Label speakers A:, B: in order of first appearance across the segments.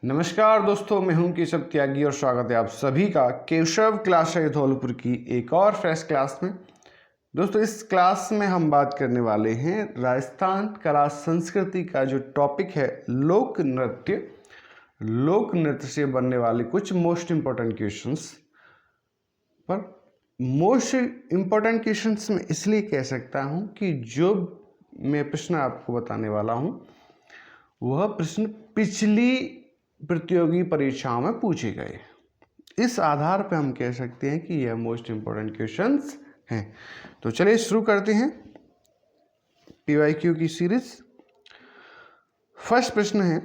A: नमस्कार दोस्तों, मैं हूं केशव त्यागी और स्वागत है आप सभी का केशव क्लास है धौलपुर की एक और फ्रेश क्लास में। दोस्तों, इस क्लास में हम बात करने वाले हैं राजस्थान कला संस्कृति का जो टॉपिक है लोक नृत्य से बनने वाले कुछ मोस्ट इम्पोर्टेंट क्वेश्चंस पर। मोस्ट इम्पोर्टेंट क्वेश्चंस में इसलिए कह सकता हूं कि जो मैं प्रश्न आपको बताने वाला हूं वह प्रश्न पिछली प्रतियोगी परीक्षाओं में पूछे गए। इस आधार पर हम कह सकते हैं कि यह मोस्ट इम्पोर्टेंट क्वेश्चंस हैं। तो चलिए शुरू करते हैं पीवाईक्यू की सीरीज। फर्स्ट प्रश्न है,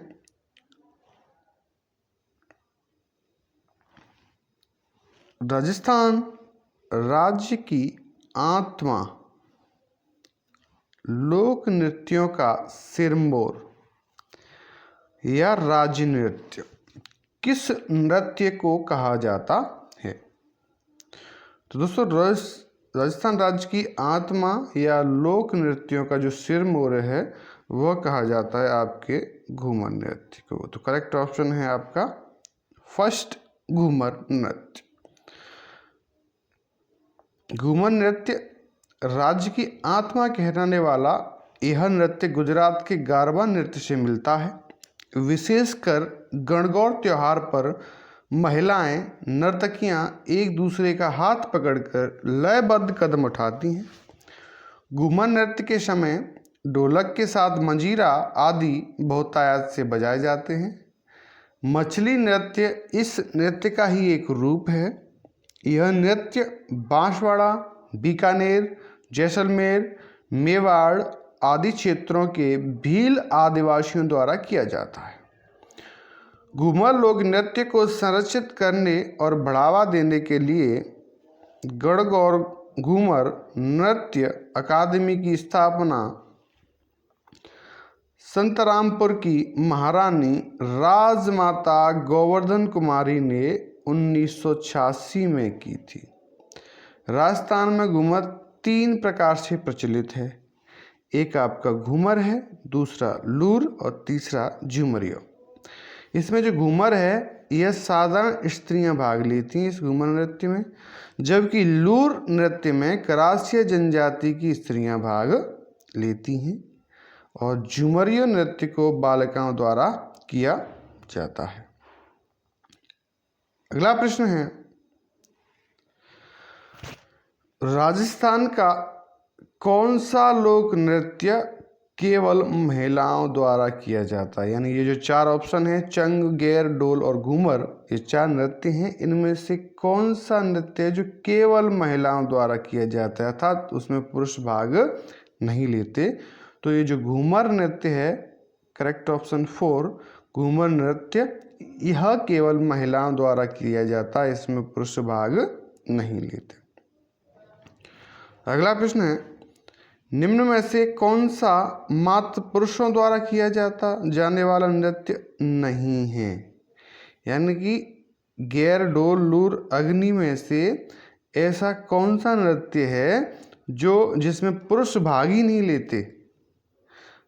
A: राजस्थान राज्य की आत्मा लोक नृत्यों का सिरमौर या राज्य नृत्य किस नृत्य को कहा जाता है? तो दोस्तों, राजस्थान राज्य की आत्मा या लोक नृत्यों का जो सिरमौर है वह कहा जाता है आपके घूमर नृत्य को। तो करेक्ट ऑप्शन है आपका फर्स्ट, घूमर नृत्य। घूमर नृत्य राज्य की आत्मा कहलाने वाला यह नृत्य गुजरात के गारबा नृत्य से मिलता है। विशेषकर गणगौर त्योहार पर महिलाएं नर्तकियां एक दूसरे का हाथ पकड़कर लयबद्ध कदम उठाती हैं। घूमर नृत्य के समय ढोलक के साथ मंजीरा आदि बहुतायत से बजाए जाते हैं। मछली नृत्य इस नृत्य का ही एक रूप है। यह नृत्य बांसवाड़ा, बीकानेर, जैसलमेर, मेवाड़ आदि क्षेत्रों के भील आदिवासियों द्वारा किया जाता है। घूमर लोक नृत्य को संरक्षित करने और बढ़ावा देने के लिए गणगौर घूमर नृत्य अकादमी की स्थापना संतरामपुर की महारानी राजमाता गोवर्धन कुमारी ने 1986 में की थी। राजस्थान में घूमर 3 प्रकार से प्रचलित है। एक आपका घूमर है, दूसरा लूर और तीसरा झुमरिया। इसमें जो घूमर है यह साधारण स्त्रियां भाग लेती हैं इस घूमर नृत्य में, जबकि लूर नृत्य में करासिया जनजाति की स्त्रियां भाग लेती हैं और झुमरिया नृत्य को बालिकाओं द्वारा किया जाता है। अगला प्रश्न है, राजस्थान का कौन सा लोक नृत्य केवल महिलाओं द्वारा किया जाता है? यानी ये जो 4 ऑप्शन है, चंग, गैर, डोल और घूमर, ये 4 नृत्य हैं। इनमें से कौन सा नृत्य है जो केवल महिलाओं द्वारा किया जाता है अर्थात उसमें पुरुष भाग नहीं लेते? तो ये जो घूमर नृत्य है, करेक्ट ऑप्शन 4, घूमर नृत्य यह केवल महिलाओं द्वारा किया जाता है, इसमें पुरुष भाग नहीं लेते। अगला प्रश्न है, निम्न में से कौन सा मात्र पुरुषों द्वारा किया जाने वाला नृत्य नहीं है? यानी कि गैर, डोल, लूर, अग्नि में से ऐसा कौन सा नृत्य है जिसमें पुरुष भाग ही नहीं लेते?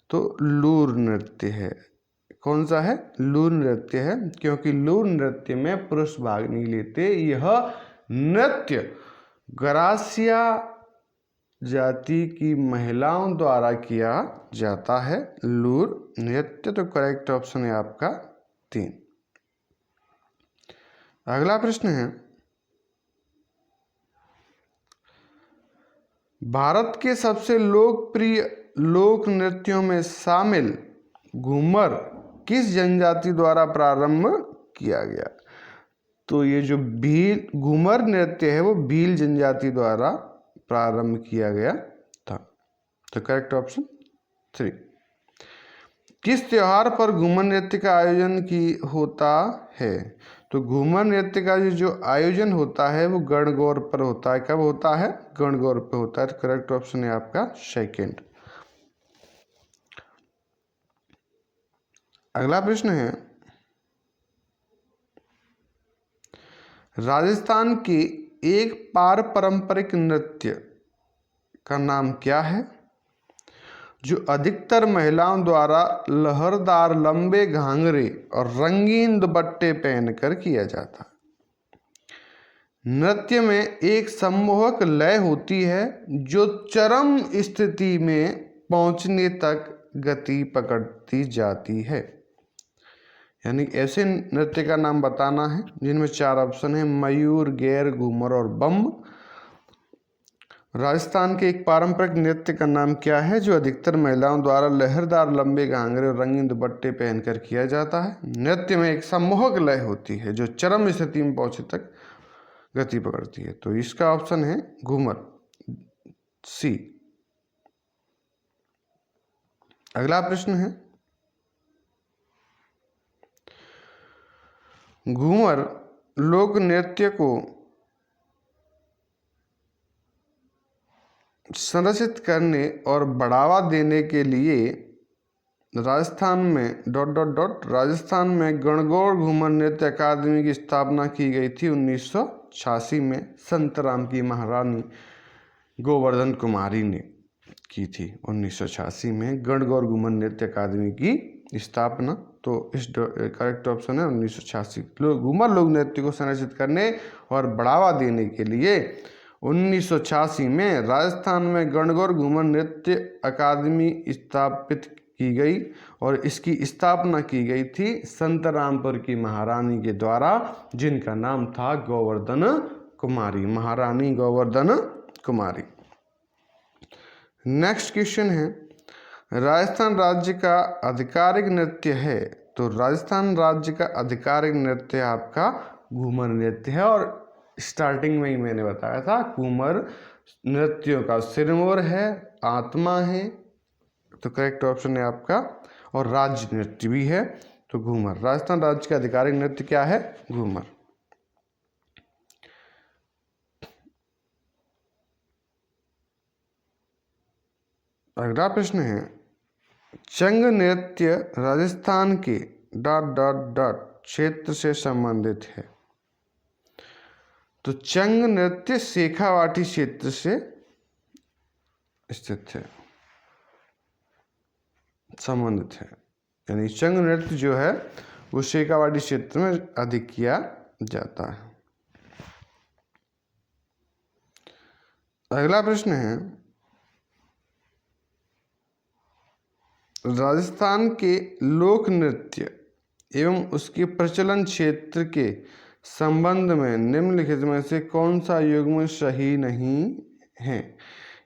A: तो लूर नृत्य है। कौन सा है? लूर नृत्य है, क्योंकि लूर नृत्य में पुरुष भाग नहीं लेते। यह नृत्य गरासिया जाति की महिलाओं द्वारा किया जाता है, लूर नृत्य। तो करेक्ट ऑप्शन है आपका 3। अगला प्रश्न है, भारत के सबसे लोकप्रिय लोक नृत्यों में शामिल घूमर किस जनजाति द्वारा प्रारंभ किया गया? तो ये जो भील घूमर नृत्य है वो भील जनजाति द्वारा प्रारंभ किया गया था। तो करेक्ट ऑप्शन 3। किस त्योहार पर घूमर नृत्य का आयोजन होता है? तो घूमर नृत्य का जो आयोजन होता है वो गणगौर पर होता है। कब होता है? गणगौर पर होता है। तो करेक्ट ऑप्शन है आपका 2। अगला प्रश्न है, राजस्थान के एक पारंपरिक नृत्य का नाम क्या है जो अधिकतर महिलाओं द्वारा लहरदार लंबे घाघरे और रंगीन दुपट्टे पहनकर किया जाता है। नृत्य में एक सम्मोहक लय होती है जो चरम स्थिति में पहुंचने तक गति पकड़ती जाती है। यानी ऐसे नृत्य का नाम बताना है जिनमें 4 ऑप्शन है, मयूर, गैर, घूमर और बम। राजस्थान के एक पारंपरिक नृत्य का नाम क्या है जो अधिकतर महिलाओं द्वारा लहरदार लंबे घाघरे और रंगीन दुपट्टे पहनकर किया जाता है? नृत्य में एक सम्मोहक लय होती है जो चरम स्थिति में पहुंचे तक गति पकड़ती है। तो इसका ऑप्शन है घूमर, सी। अगला प्रश्न है, घूमर लोक नृत्य को संरक्षित करने और बढ़ावा देने के लिए राजस्थान में राजस्थान में गणगौर घूमर नृत्य अकादमी की स्थापना की गई थी 1986 में। संतराम की महारानी गोवर्धन कुमारी ने की थी 1986 में गणगौर घूमर नृत्य अकादमी की स्थापना। तो इस करेक्ट ऑप्शन है 1986। घूमर लोक नृत्य को संरक्षित करने और बढ़ावा देने के लिए 1986 में राजस्थान में गणगौर घूमर नृत्य अकादमी स्थापित की गई और इसकी स्थापना की गई थी संतरामपुर की महारानी के द्वारा, जिनका नाम था गोवर्धन कुमारी, महारानी गोवर्धन कुमारी। नेक्स्ट क्वेश्चन है, राजस्थान राज्य का आधिकारिक नृत्य है? तो राजस्थान राज्य का आधिकारिक नृत्य आपका घूमर नृत्य है और स्टार्टिंग में ही मैंने बताया था घूमर नृत्यों का सिरमौर है, आत्मा है, तो करेक्ट ऑप्शन है आपका, और राज्य नृत्य भी है तो घूमर। राजस्थान राज्य का आधिकारिक नृत्य क्या है? घूमर। अगला प्रश्न है, चंग नृत्य राजस्थान के ... क्षेत्र से संबंधित है? तो चंग नृत्य शेखावाटी क्षेत्र से स्थित है, संबंधित है। यानी चंग नृत्य जो है वो शेखावाटी क्षेत्र में अधिक किया जाता है। अगला प्रश्न है, राजस्थान के लोक नृत्य एवं उसके प्रचलन क्षेत्र के संबंध में निम्नलिखित में से कौन सा युग्म सही नहीं है?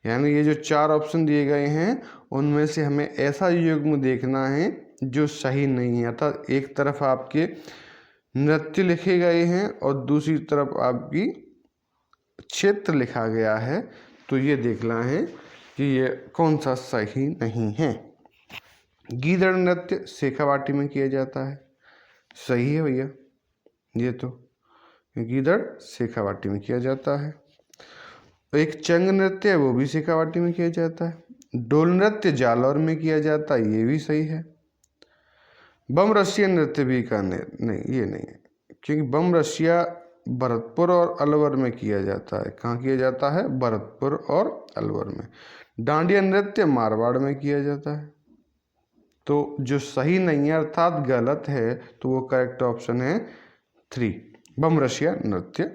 A: यानी ये जो 4 ऑप्शन दिए गए हैं उनमें से हमें ऐसा युग्म देखना है जो सही नहीं है। अर्थात एक तरफ आपके नृत्य लिखे गए हैं और दूसरी तरफ आपकी क्षेत्र लिखा गया है, तो ये देखना है कि ये कौन सा सही नहीं है। गीदड़ नृत्य शेखावाटी में किया जाता है, सही है भैया, ये तो गीदड़ शेखावाटी में किया जाता है। एक चंग नृत्य है वो भी शेखावाटी में किया जाता है। डोल नृत्य जालौर में किया जाता है, ये भी सही है। बम रसिया नृत्य भी करने नहीं, ये नहीं है, क्योंकि बम रसिया भरतपुर और अलवर में किया जाता है। कहाँ किया जाता है? भरतपुर और अलवर में। डांडिया नृत्य मारवाड़ में किया जाता है। तो जो सही नहीं है अर्थात गलत है, तो वो करेक्ट ऑप्शन है 3 बम रसिया नृत्य,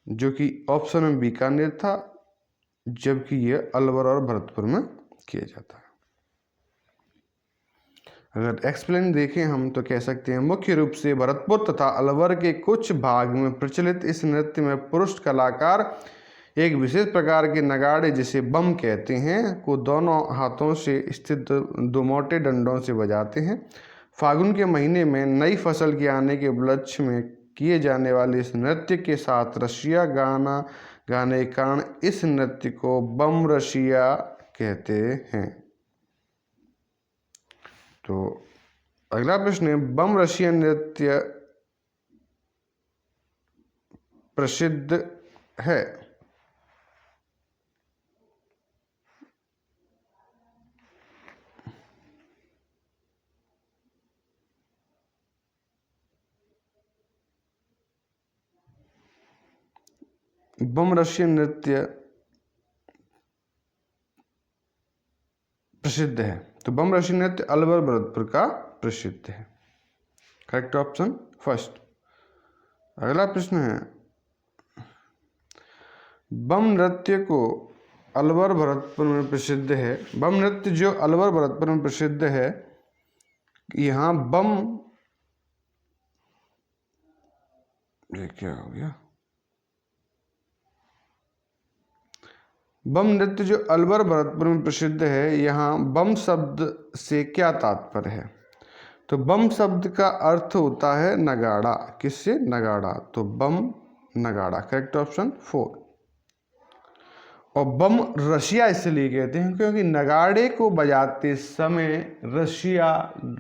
A: जो कि ऑप्शन में बीकानेर था, जबकि ये अलवर और भरतपुर में किया जाता है। अगर एक्सप्लेन देखें हम तो कह सकते हैं, मुख्य रूप से भरतपुर तथा अलवर के कुछ भाग में प्रचलित इस नृत्य में पुरुष कलाकार एक विशेष प्रकार के नगाड़े जिसे बम कहते हैं को दोनों हाथों से स्थित 2 मोटे डंडों से बजाते हैं। फागुन के महीने में नई फसल के आने के उपलक्ष्य में किए जाने वाले इस नृत्य के साथ रसिया गाना गाने के कारण इस नृत्य को बम रसिया कहते हैं। तो अगला प्रश्न है, बम रसिया नृत्य प्रसिद्ध है? बम रसिया नृत्य प्रसिद्ध है? तो बम रशी नृत्य अलवर भरतपुर का प्रसिद्ध है। Correct option first. अगला प्रश्न है, बम नृत्य को अलवर भरतपुर में प्रसिद्ध है। बम नृत्य जो अलवर भरतपुर में प्रसिद्ध है, यहाँ बम, ये क्या हो गया, बम नृत्य जो अलवर भरतपुर में प्रसिद्ध है, यहाँ बम शब्द से क्या तात्पर्य है? तो बम शब्द का अर्थ होता है नगाड़ा। किससे? नगाड़ा। तो बम नगाड़ा। Correct option 4। और बम रसिया इसलिए कहते हैं क्योंकि नगाड़े को बजाते समय रसिया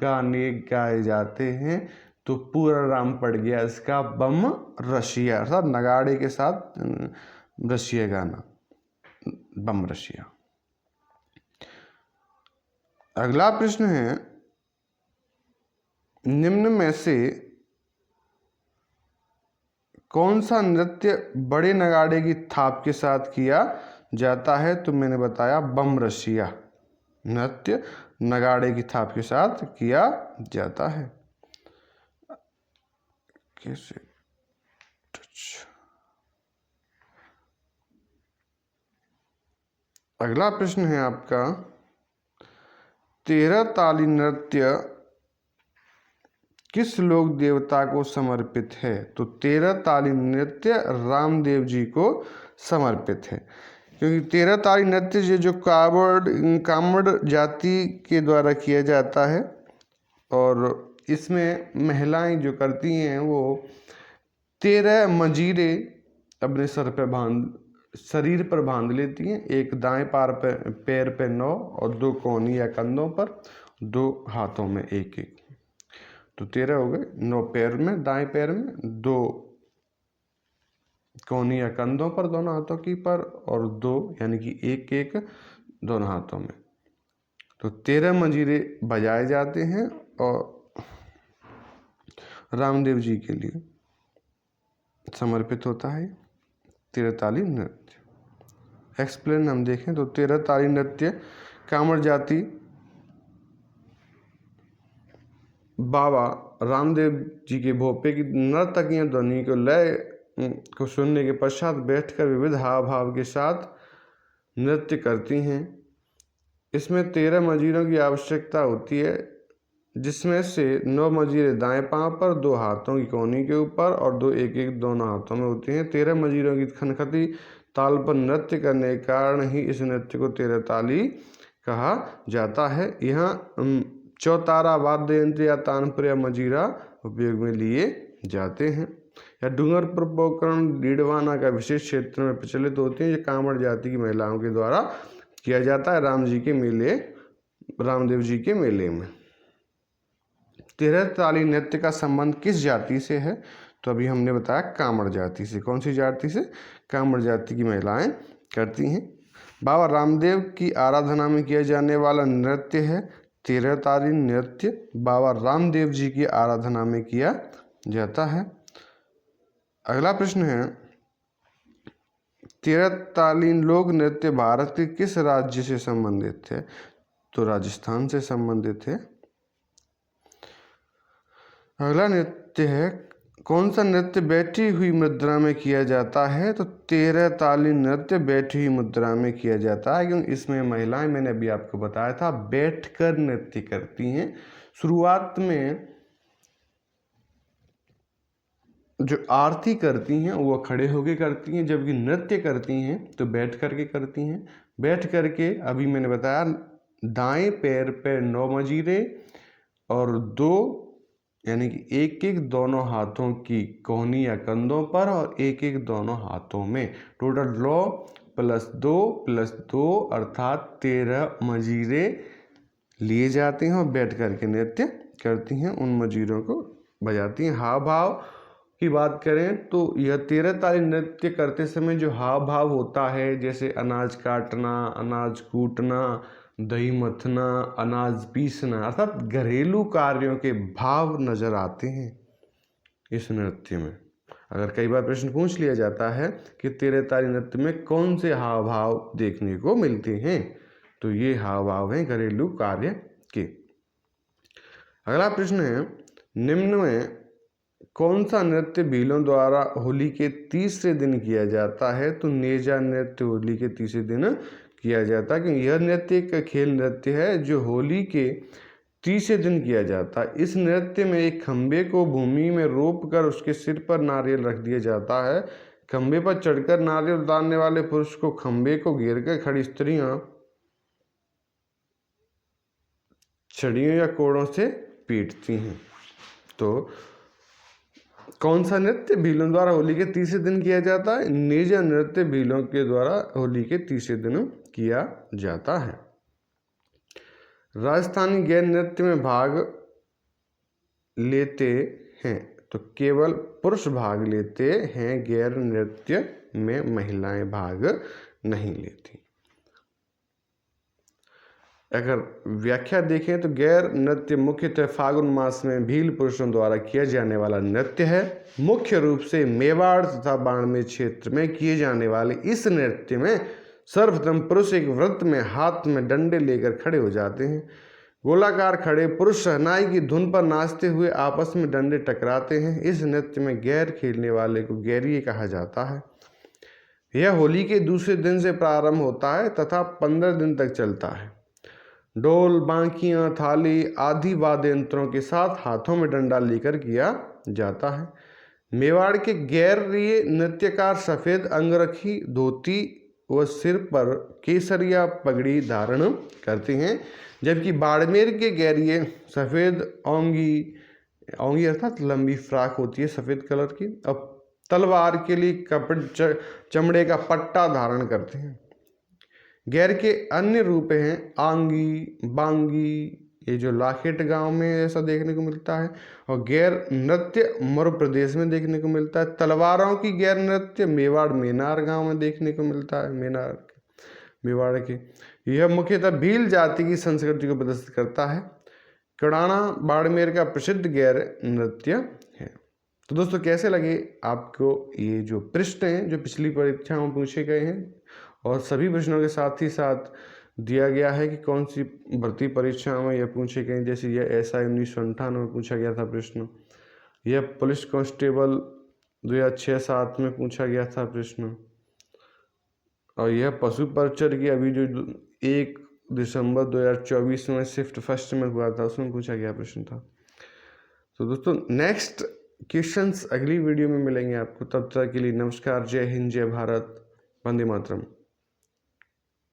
A: गाने गाए जाते हैं, तो पूरा नाम पड़ गया इसका बम रसिया, अर्थात नगाड़े के साथ रसिया गाना, बम रसिया। अगला प्रश्न है, निम्न में से कौन सा नृत्य बड़े नगाड़े की थाप के साथ किया जाता है? तो मैंने बताया बम रसिया नृत्य नगाड़े की थाप के साथ किया जाता है। कैसे? अगला प्रश्न है आपका, 13 ताली नृत्य किस लोक देवता को समर्पित है? तो 13 ताली नृत्य रामदेव जी को समर्पित है, क्योंकि 13 ताली नृत्य जो कामड़ जाति के द्वारा किया जाता है, और इसमें महिलाएं जो करती हैं वो 13 मंजीरे अपने शरीर पर बांध लेती हैं। एक दाएं पैर पे 9 और 2 कोहनी या कंधों पर, 2 हाथों में एक एक, तो 13 हो गए। 9 पैर में, दाएं पैर में, 2 कोहनी या कंधों पर दोनों हाथों की पर, और 2 यानी कि एक एक दोनों हाथों में। तो 13 मंजीरे बजाए जाते हैं और रामदेव जी के लिए समर्पित होता है 13 ताली नृत्य। एक्सप्लेन हम देखें तो 13 ताली नृत्य कामड़ जाति बाबा रामदेव जी के भोपे की नर्तकियां ध्वनि को लय को सुनने के पश्चात बैठकर विविध हाव भाव के साथ नृत्य करती हैं। इसमें 13 मंजीरों की आवश्यकता होती है, जिसमें से 9 मंजीरे दाएं पांव पर, 2 हाथों की कोहनी के ऊपर और 2 एक एक दोनों हाथों में होती हैं। 13 मंजीरों की खनखती ताल पर नृत्य करने के कारण ही इस नृत्य को 13 ताली कहा जाता है। यहाँ चौतारा वाद्य यंत्र या तानपुर या मंजीरा उपयोग में लिए जाते हैं। या डूंगरपुर पोकरण डीडवाना का विशेष क्षेत्र में प्रचलित होते हैं। ये कामड़ जाति की महिलाओं के द्वारा किया जाता है रामदेव जी के मेले में। 13 ताली नृत्य का संबंध किस जाति से है? तो अभी हमने बताया कामड़ जाति से। कौन सी जाति से? कामड़ जाति की महिलाएं करती हैं। बाबा रामदेव की आराधना में किया जाने वाला नृत्य है 13 ताली नृत्य। बाबा रामदेव जी की आराधना में किया जाता है। अगला प्रश्न है, 13 ताली लोक नृत्य भारत के किस राज्य से संबंधित है? तो राजस्थान से संबंधित है। अगला नृत्य है, कौन सा नृत्य बैठी हुई मुद्रा में किया जाता है? तो 13 ताली नृत्य बैठी हुई मुद्रा में किया जाता है, क्योंकि इसमें महिलाएं, मैंने अभी आपको बताया था, बैठकर नृत्य करती हैं। शुरुआत में जो आरती करती हैं वो खड़े होके करती हैं, जबकि नृत्य करती हैं तो बैठ करके करती हैं। बैठ करके अभी मैंने बताया दाएं पैर पे 9 मंजीरे और 2 यानी कि एक एक दोनों हाथों की कोहनी या कंधों पर और एक एक दोनों हाथों में, टोटल 9 + 2 + 2 अर्थात 13 मंजीरे लिए जाते हैं और बैठ करके नृत्य करती हैं। उन मंजीरों को बजाती हैं। हाव भाव की बात करें तो यह 13 ताली नृत्य करते समय जो हाव भाव होता है, जैसे अनाज काटना, अनाज कूटना, दही मथना, अनाज पीसना, अर्थात घरेलू कार्यों के भाव नजर आते हैं इस नृत्य में। अगर कई बार प्रश्न पूछ लिया जाता है कि 13 ताली नृत्य में कौन से हाव भाव देखने को मिलते हैं, तो ये हाव भाव हैं घरेलू कार्य के। अगला प्रश्न है, निम्न में कौन सा नृत्य भीलों द्वारा होली के तीसरे दिन किया जाता है? तो नेजा नृत्य होली के तीसरे दिन किया जाता है, क्योंकि यह नृत्य एक खेल नृत्य है जो होली के तीसरे दिन किया जाता है। इस नृत्य में एक खंबे को भूमि में रोप कर उसके सिर पर नारियल रख दिया जाता है। खंबे पर चढ़कर नारियल उतारने वाले पुरुष को खंबे को घेर कर खड़ी स्त्रियां छड़ियों या कोड़ों से पीटती हैं। तो कौन सा नृत्य भीलों द्वारा होली के तीसरे दिन किया जाता है? नेजा नृत्य भीलों के द्वारा होली के तीसरे दिन किया जाता है। राजस्थानी गैर नृत्य में भाग लेते हैं, तो केवल पुरुष भाग लेते हैं, गैर नृत्य में महिलाएं भाग नहीं लेती। अगर व्याख्या देखें तो गैर नृत्य मुख्यतः फागुन मास में भील पुरुषों द्वारा किया जाने वाला नृत्य है। मुख्य रूप से मेवाड़ तथा बाड़मेर क्षेत्र में किए जाने वाले इस नृत्य में सर्वप्रथम पुरुष एक वृत्त में हाथ में डंडे लेकर खड़े हो जाते हैं। गोलाकार खड़े पुरुष शहनाई की धुन पर नाचते हुए आपस में डंडे टकराते हैं। इस नृत्य में गैर खेलने वाले को गैरिये कहा जाता है। यह होली के दूसरे दिन से प्रारंभ होता है तथा 15 दिन तक चलता है। ढोल, बांकियां, थाली आदि वाद्य यंत्रों के साथ हाथों में डंडा लेकर किया जाता है। मेवाड़ के गैरिये नृत्यकार सफ़ेद अंगरखी धोती व सिर पर केसरिया पगड़ी धारण करते हैं, जबकि बाड़मेर के गैरिये सफ़ेद औंगी अर्थात लंबी फ्राक होती है सफ़ेद कलर की, और तलवार के लिए कपड़े चमड़े का पट्टा धारण करते हैं। गैर के अन्य रूप हैं आंगी, बांगी, ये जो लाखेट गांव में ऐसा देखने को मिलता है, और गैर नृत्य मध्य प्रदेश में देखने को मिलता है। तलवारों की गैर नृत्य मेवाड़ मेनार गांव में देखने को मिलता है, मेवाड़ के। यह मुख्यतः भील जाति की संस्कृति को प्रदर्शित करता है। कड़ाना बाड़मेर का प्रसिद्ध गैर नृत्य है। तो दोस्तों, कैसे लगे आपको ये जो प्रश्न हैं जो पिछली परीक्षाओं में पूछे गए हैं, और सभी प्रश्नों के साथ ही साथ दिया गया है कि कौन सी भर्ती परीक्षाओं में यह पूछे गए, जैसे यह SI 1958 में पूछा गया था प्रश्न, यह पुलिस कांस्टेबल 2006-07 में पूछा गया था प्रश्न, और यह पशु परिचर की अभी जो 1 दिसंबर 2024 में शिफ्ट फर्स्ट में हुआ था उसमें पूछा गया प्रश्न था। तो दोस्तों, नेक्स्ट क्वेश्चंस अगली वीडियो में मिलेंगे आपको। तब तक के लिए नमस्कार, जय हिंद, जय भारत, वंदे मातरम।